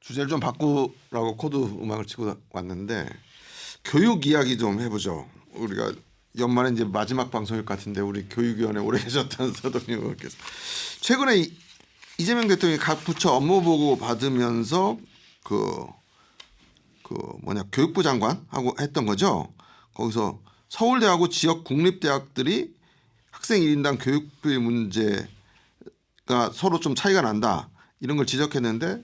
주제를 좀 바꾸라고 코드 음악을 치고 왔는데 교육 이야기 좀 해보죠. 우리가 연말에 이제 마지막 방송일 것 같은데 우리 교육위원회 오래 계셨던 서동민 의원께서 최근에 이재명 대통령이 각 부처 업무 보고 받으면서 그 교육부 장관하고 했던 거죠. 거기서 서울대하고 지역 국립대학들이 학생 1인당 교육비 문제가 서로 좀 차이가 난다 이런 걸 지적했는데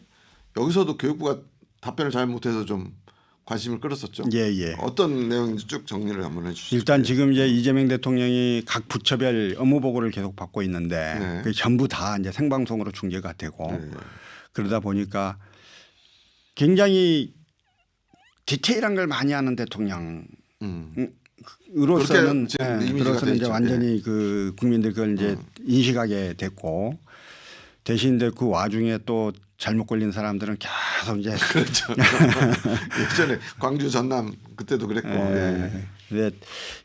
여기서도 교육부가 답변을 잘 못해서 좀 관심을 끌었었죠. 예. 어떤 내용인지 쭉 정리를 한번 해주시죠. 일단 지금 이제 이재명 대통령이 각 부처별 업무 보고를 계속 받고 있는데 네. 그게 전부 다 이제 생방송으로 중계가 되고 네. 그러다 보니까 굉장히 디테일한 걸 많이 하는 대통령. 으로서는 그렇게 지금 이미지가 돼 이제 있죠. 완전히 그 국민들 그걸 이제 인식하게 됐고 대신 그 와중에 또 잘못 걸린 사람들은 계속 이제 그렇죠. 예전에 광주 전남 그때도 그랬고. 예. 근데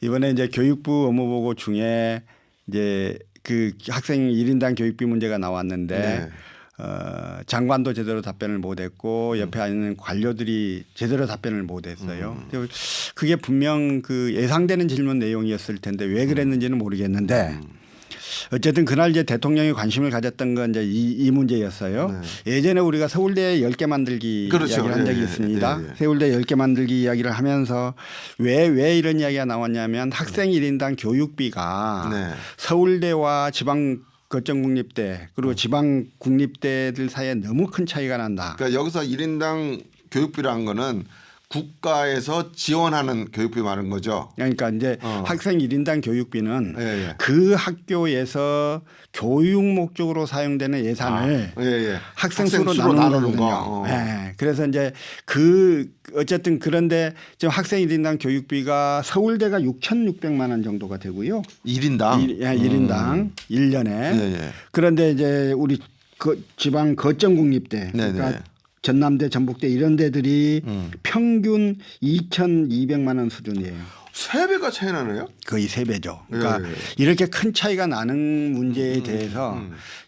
이번에 이제 교육부 업무 보고 중에 이제 그 학생 1인당 교육비 문제가 나왔는데 네. 장관도 제대로 답변을 못했고 옆에 있는 관료들이 제대로 답변을 못했어요. 그게 분명 그 예상되는 질문 내용이었을 텐데 왜 그랬는지는 모르겠는데 어쨌든 그날 이제 대통령이 관심을 가졌던 건 이제 이 문제였어요. 네. 예전에 우리가 서울대 10개 만들기 그렇죠. 이야기를 한 적이 예, 있습니다. 예. 서울대 10개 만들기 이야기를 하면서 왜 이런 이야기가 나왔냐면 학생 1인당 교육비가 네. 서울대와 지방 거점국립대 그리고 지방 국립대들 사이에 너무 큰 차이가 난다. 그러니까 여기서 1인당 교육비라는 거는 국가에서 지원하는 교육비 말하는 거죠. 그러니까 이제 학생 1인당 교육비는 예. 그 학교에서 교육 목적으로 사용되는 예산을 학생 수로 나누는 거거든요. 네. 그래서 이제 어쨌든 그런데 지금 학생 1인당 교육비가 서울대가 6,600만 원 정도가 되고요. 1인당? 1인당 1년에. 예. 그런데 이제 우리 지방 거점국립대 그러니까 전남대, 전북대 이런 데들이 평균 2,200만 원 수준이에요. 3배가 차이 나네요? 거의 3배죠. 그러니까 이렇게 큰 차이가 나는 문제에 대해서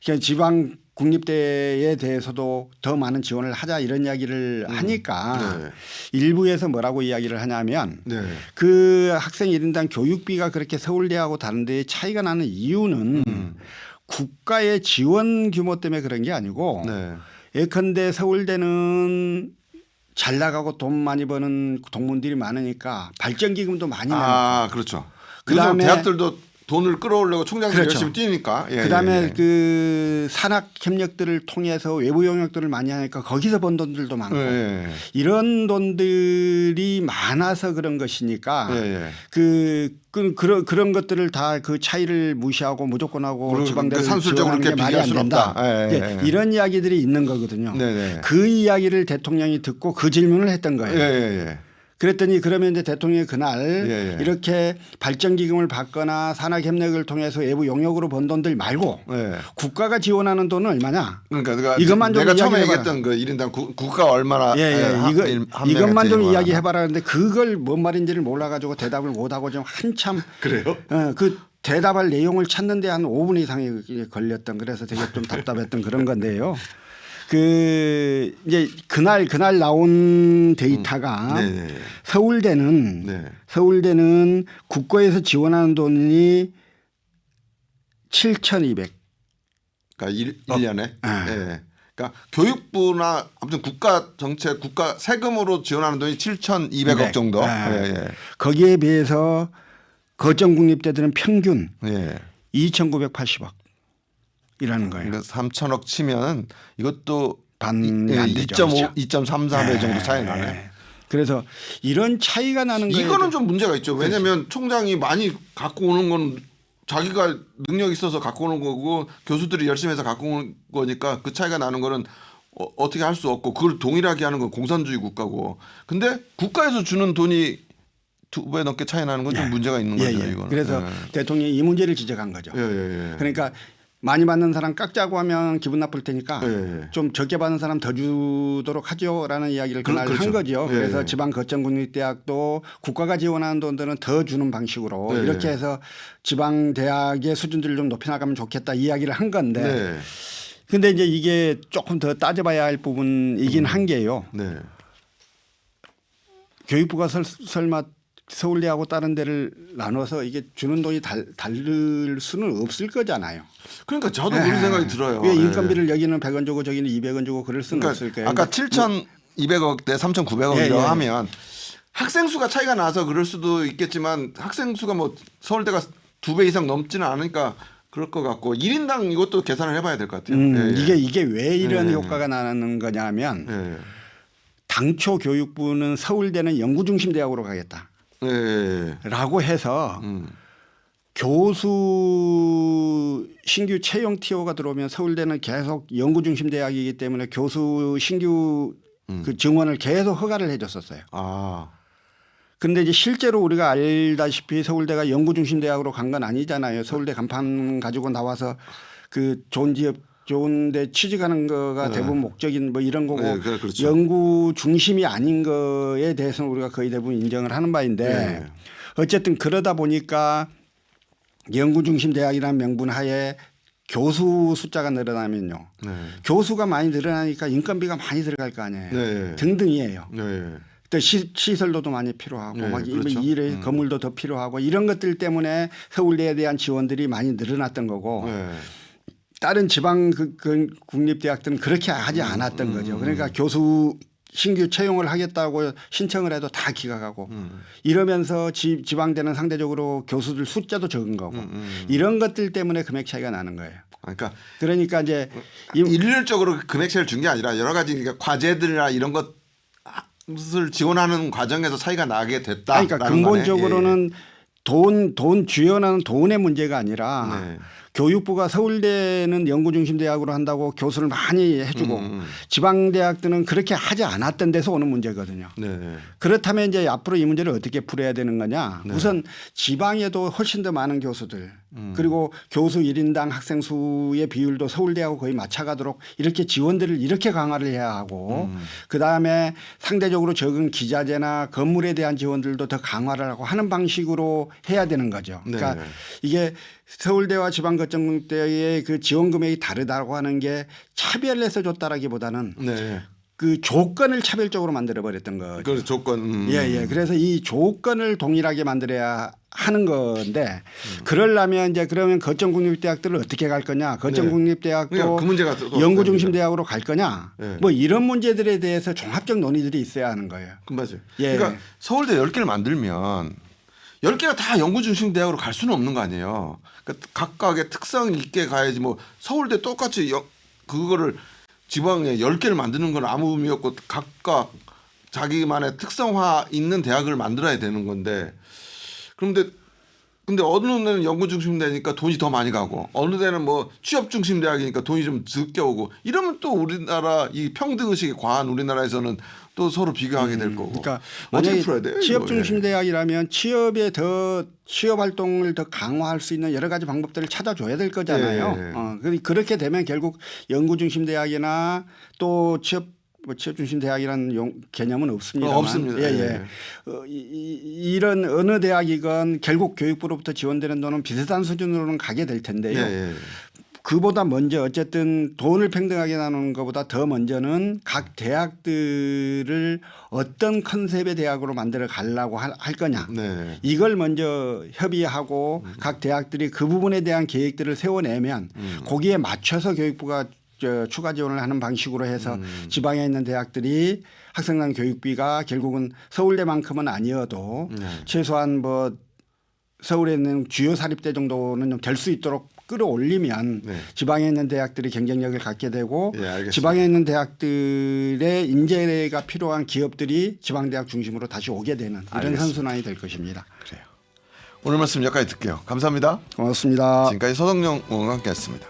그냥 지방 국립대에 대해서도 더 많은 지원을 하자 이런 이야기를 하니까 일부에서 뭐라고 이야기를 하냐면 그 학생 1인당 교육비가 그렇게 서울대하고 다른 데에 차이가 나는 이유는 국가의 지원 규모 때문에 그런 게 아니고 예컨대 서울대는 잘 나가고 돈 많이 버는 동문들이 많으니까 발전기금도 많이 내니까. 그렇죠. 그다음에 대학들도 돈을 끌어오려고 총장들이 그렇죠. 열심히 뛰니까. 그다음에 그 산학 협력들을 통해서 외부 영역들을 많이 하니까 거기서 번 돈들도 많고 이런 돈들이 많아서 그런 것이니까 그런 것들을 다 그 차이를 무시하고 무조건 하고 지방대를 산술적으로 지원하는 게 말이 안 된다. 이런 이야기들이 있는 거거든요. 그 이야기를 대통령이 듣고 그 질문을 했던 거예요. 그랬더니 그러면 이제 대통령이 그날 이렇게 발전기금을 받거나 산학협력을 통해서 외부 용역으로 번 돈들 말고 국가가 지원하는 돈은 얼마냐. 그러니까 이것만 좀 내가 처음에 이야기해봐라. 얘기했던 그 1인당 국가 얼마나 이것만 좀 이야기해봐라 하는데 그걸 뭔 말인지를 몰라가지고 대답을 못하고 좀 한참 그래요? 그 대답할 내용을 찾는데 한 5분 이상이 걸렸던 그래서 되게 좀 답답했던 그런 건데요. 그 이제 그날 나온 데이터가 서울대는 국가에서 지원하는 돈이 7,200. 그러니까 1년에. 그러니까 교육부나 아무튼 국가 정책, 국가 세금으로 지원하는 돈이 7,200억 정도. 거기에 비해서 거점국립대들은 평균 2,980억. 이라는 거예요. 그러니까 3천억 치면 이것도 반이 안 되죠. 2.33배 정도 차이 나네. 그래서 이런 차이가 나는 거예요. 이거는 좀 문제가 있죠. 왜냐하면 총장이 많이 갖고 오는 건 자기가 능력 있어서 갖고 오는 거고 교수들이 열심히 해서 갖고 오는 거니까 그 차이가 나는 거는 어떻게 할 수 없고 그걸 동일하게 하는 건 공산주의 국가고. 근데 국가에서 주는 돈이 2배 넘게 차이 나는 건 좀 문제가 있는 거죠. 이거는. 그래서 대통령이 이 문제를 지적한 거죠. 그러니까 많이 받는 사람 깎자고 하면 기분 나쁠 테니까 좀 적게 받는 사람 더 주도록 하죠라는 이야기를 그날 한 거죠. 그래서 지방 거점국립대학도 국가가 지원하는 돈들은 더 주는 방식으로 이렇게 해서 지방 대학의 수준들을 좀 높여 나가면 좋겠다 이야기를 한 건데 근데 이제 이게 조금 더 따져봐야 할 부분이긴 한 게요. 네. 교육부가 설마 서울대하고 다른 데를 나눠서 이게 주는 돈이 다를 수는 없을 거잖아요. 그러니까 저도 그런 생각이 들어요. 왜 인건비를 여기는 100원 주고 저기는 200원 주고 그럴 수는 그러니까 없을 거예요. 아까 7,200억 대 3,900억이라고 하면 학생 수가 차이가 나서 그럴 수도 있겠지만 학생 수가 뭐 서울대가 2배 이상 넘지는 않으니까 그럴 것 같고 1인당 이것도 계산을 해봐야 될 것 같아요. 이게 왜 이런 효과가 나는 거냐면 당초 교육부는 서울대는 연구중심 대학으로 가겠다. 라고 해서 교수 신규 채용 TO가 들어오면 서울대는 계속 연구중심 대학이기 때문에 교수 신규 그 증원을 계속 허가를 해줬었어요. 그런데 이제 실제로 우리가 알다시피 서울대가 연구중심 대학으로 간 건 아니잖아요. 서울대 간판 가지고 나와서 그 좋은 지역 좋은데 취직하는 거가 대부분 목적인 뭐 이런 거고 그렇죠. 연구 중심이 아닌 거에 대해서는 우리가 거의 대부분 인정을 하는 바인데 어쨌든 그러다 보니까 연구 중심 대학이라는 명분 하에 교수 숫자가 늘어나면요. 교수가 많이 늘어나니까 인건비가 많이 들어갈 거 아니에요. 등등이에요. 또 시설도도 많이 필요하고 막 그렇죠. 일에 건물도 더 필요하고 이런 것들 때문에 서울대에 대한 지원들이 많이 늘어났던 거고 다른 지방 국립대학들은 그렇게 하지 않았던 거죠. 그러니까 교수 신규 채용을 하겠다고 신청을 해도 다 기각하고 이러면서 지방대는 상대적으로 교수들 숫자도 적은 거고 이런 것들 때문에 금액 차이가 나는 거예요. 그러니까 이제 일률적으로 금액 차이를 준 게 아니라 여러 가지 과제들이나 이런 것을 지원하는 과정에서 차이가 나게 됐다. 그러니까 근본적으로는 돈 주연하는 돈의 문제가 아니라 교육부가 서울대는 연구중심 대학으로 한다고 교수를 많이 해주고 지방대학들은 그렇게 하지 않았던 데서 오는 문제거든요. 그렇다면 이제 앞으로 이 문제를 어떻게 풀어야 되는 거냐. 우선 지방에도 훨씬 더 많은 교수들 그리고 교수 1인당 학생 수의 비율도 서울대하고 거의 맞춰가도록 이렇게 지원들을 이렇게 강화를 해야 하고 그다음에 상대적으로 적은 기자재나 건물에 대한 지원들도 더 강화를 하고 하는 방식으로 해야 되는 거죠. 그러니까 이게 서울대와 지방거점대의 그 지원 금액이 다르다고 하는 게 차별해서 줬다라기보다는 그 조건을 차별적으로 만들어 버렸던 거죠. 그 조건. 그래서 이 조건을 동일하게 만들어야 하는 건데 그러려면 이제 그러면 거점국립대학들을 어떻게 갈 거냐, 거점국립대학도 그 연구중심 대학으로 갈 거냐, 뭐 이런 문제들에 대해서 종합적 논의들이 있어야 하는 거예요. 맞아요. 그러니까 서울대 10개를 만들면 10개가 다 연구중심 대학으로 갈 수는 없는 거 아니에요. 그러니까 각각의 특성 있게 가야지 뭐 서울대 똑같이 그거를 지방에 10개를 만드는 건 아무 의미 없고 각각 자기만의 특성화 있는 대학을 만들어야 되는 건데 그런데 근데 어느 데는 연구 중심 대니까 돈이 더 많이 가고 어느 데는 뭐 취업 중심 대학이니까 돈이 좀 적게 오고 이러면 또 우리나라 이 평등 의식이 과한 우리나라에서는 또 서로 비교하게 될 거고. 그러니까 어떻게 풀어야 돼요? 취업 중심 대학이라면 취업 활동을 더 강화할 수 있는 여러 가지 방법들을 찾아줘야 될 거잖아요. 그렇게 되면 결국 연구 중심 대학이나 또 취업 중심 대학이라는 개념은 없습니다만 없습니다. 이런 어느 대학이건 결국 교육부로부터 지원되는 돈은 비슷한 수준으로는 가게 될 텐데요. 그보다 먼저 어쨌든 돈을 평등하게 나누는 것보다 더 먼저는 각 대학들을 어떤 컨셉의 대학으로 만들어 가려고 할 거냐. 이걸 먼저 협의하고 각 대학들이 그 부분에 대한 계획들을 세워내면 거기에 맞춰서 교육부가 추가 지원을 하는 방식으로 해서 지방에 있는 대학들이 학생당 교육비가 결국은 서울대만큼은 아니어도 최소한 뭐 서울에 있는 주요 사립대 정도는 좀 될 수 있도록 끌어올리면 지방에 있는 대학들이 경쟁력을 갖게 되고 지방에 있는 대학들의 인재가 필요한 기업들이 지방대학 중심으로 다시 오게 되는 이런 선순환이 될 것입니다. 그래요. 오늘 말씀 여기까지 듣게요. 감사합니다. 고맙습니다. 지금까지 서성영 의원과 함께했습니다.